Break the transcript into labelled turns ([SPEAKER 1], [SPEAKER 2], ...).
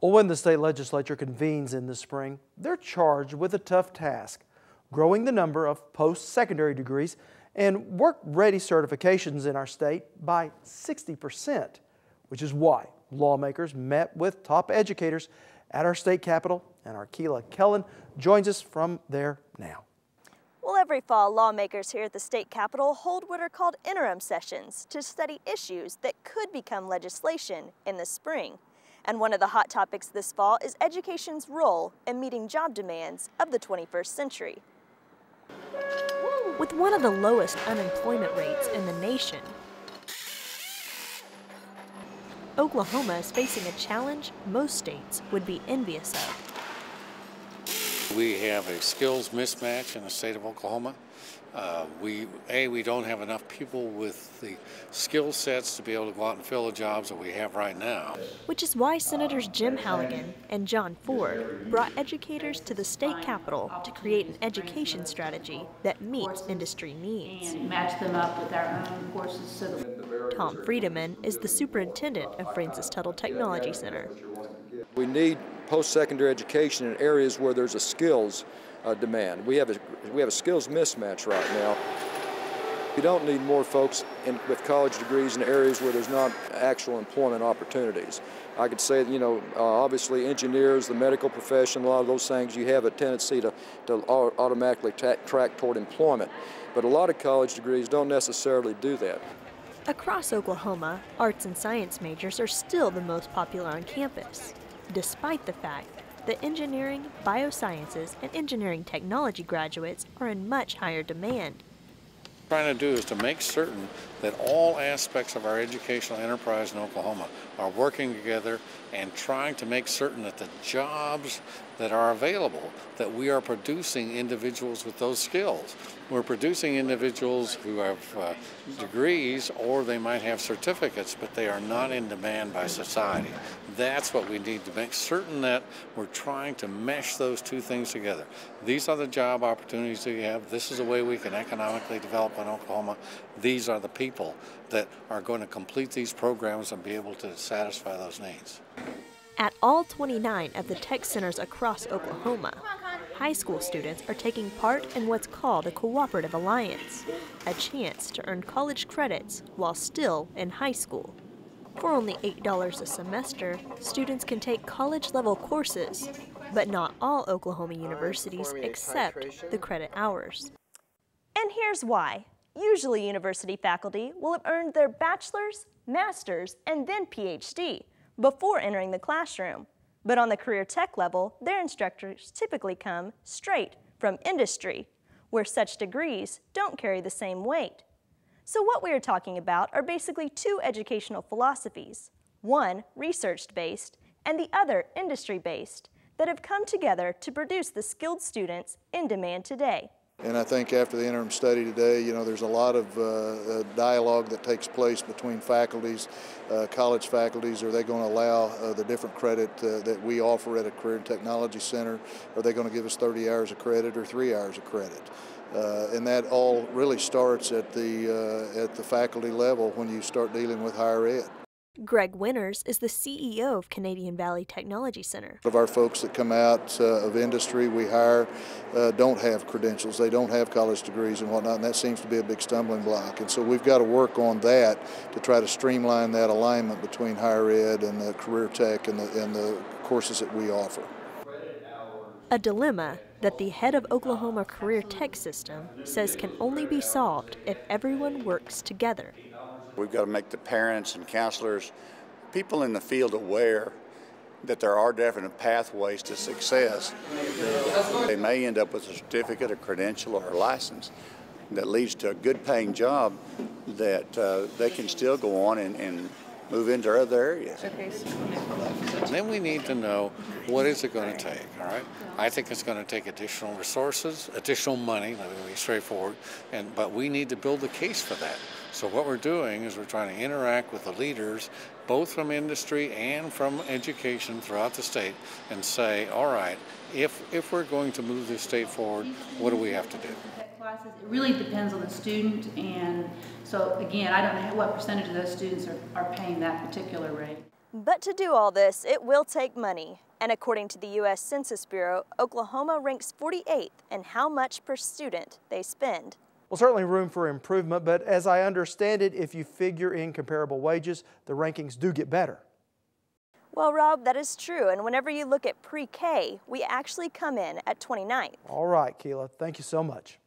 [SPEAKER 1] Well, when the state legislature convenes in the spring, they're charged with a tough task, growing the number of post-secondary degrees and work-ready certifications in our state by 60%, which is why lawmakers met with top educators at our state capitol, and Arkela Kellen joins us from there now.
[SPEAKER 2] Well, every fall, lawmakers here at the state capitol hold what are called interim sessions to study issues that could become legislation in the spring. And one of the hot topics this fall is education's role in meeting job demands of the 21st century. With one of the lowest unemployment rates in the nation, Oklahoma is facing a challenge most states would be envious of.
[SPEAKER 3] We have a skills mismatch in the state of Oklahoma. We don't have enough people with the skill sets to be able to go out and fill the jobs that we have right now.
[SPEAKER 2] Which is why Senators Jim Halligan and John Ford brought educators to the state capitol to create an education strategy that meets industry needs.
[SPEAKER 4] And match them up with our own courses so that
[SPEAKER 2] Tom Friedemann is the superintendent of Francis Tuttle Technology Center.
[SPEAKER 5] We need post-secondary education in areas where there's a skills demand. We have a skills mismatch right now. We don't need more folks with college degrees in areas where there's not actual employment opportunities. I could say, obviously engineers, the medical profession, a lot of those things, you have a tendency to automatically track toward employment. But a lot of college degrees don't necessarily do that.
[SPEAKER 2] Across Oklahoma, arts and science majors are still the most popular on campus, despite the fact that engineering, biosciences, and engineering technology graduates are in much higher demand.
[SPEAKER 3] What we're trying to do is to make certain that all aspects of our educational enterprise in Oklahoma are working together and trying to make certain that the jobs that are available, that we are producing individuals with those skills. We're producing individuals who have degrees, or they might have certificates, but they are not in demand by society. That's what we need to make certain that we're trying to mesh those two things together. These are the job opportunities that we have. This is the way we can economically develop in Oklahoma. These are the people that are going to complete these programs and be able to satisfy those needs.
[SPEAKER 2] At all 29 of the tech centers across Oklahoma, high school students are taking part in what's called a cooperative alliance, a chance to earn college credits while still in high school. For only $8 a semester, students can take college-level courses, but not all Oklahoma universities accept the credit hours. And here's why. Usually university faculty will have earned their bachelor's, master's, and then PhD before entering the classroom. But on the career tech level, their instructors typically come straight from industry, where such degrees don't carry the same weight. So what we are talking about are basically two educational philosophies, one research-based and the other industry-based, that have come together to produce the skilled students in demand today.
[SPEAKER 6] And I think after the interim study today, there's a lot of dialogue that takes place between faculties, college faculties. Are they going to allow the different credit that we offer at a Career and Technology Center? Are they going to give us 30 hours of credit or 3 hours of credit? And that all really starts at the faculty level when you start dealing with higher ed.
[SPEAKER 2] Greg Winters is the CEO of Canadian Valley Technology Center.
[SPEAKER 6] Of our folks that come out of industry we hire don't have credentials, they don't have college degrees and whatnot, and that seems to be a big stumbling block. And so we've got to work on that to try to streamline that alignment between higher ed and the career tech and the courses that we offer.
[SPEAKER 2] A dilemma that the head of Oklahoma Career Tech System says can only be solved if everyone works together.
[SPEAKER 7] We've got to make the parents and counselors, people in the field, aware that there are definite pathways to success. They may end up with a certificate, a credential, or a license that leads to a good paying job that they can still go on and move into other areas.
[SPEAKER 3] Then we need to know, what is it going to take, all right? I think it's going to take additional resources, additional money, let me be straightforward, but we need to build a case for that. So what we're doing is we're trying to interact with the leaders, both from industry and from education throughout the state, and say, all right, if we're going to move this state forward, what do we have to do?
[SPEAKER 4] Classes, it really depends on the student, and so again, I don't know what percentage of those students are paying that particular rate.
[SPEAKER 2] But to do all this, it will take money. And according to the U.S. Census Bureau, Oklahoma ranks 48th in how much per student they spend.
[SPEAKER 1] Well, certainly room for improvement, but as I understand it, if you figure in comparable wages, the rankings do get better.
[SPEAKER 2] Well, Rob, that is true. And whenever you look at pre-K, we actually come in at 29th.
[SPEAKER 1] All right, Keila, thank you so much.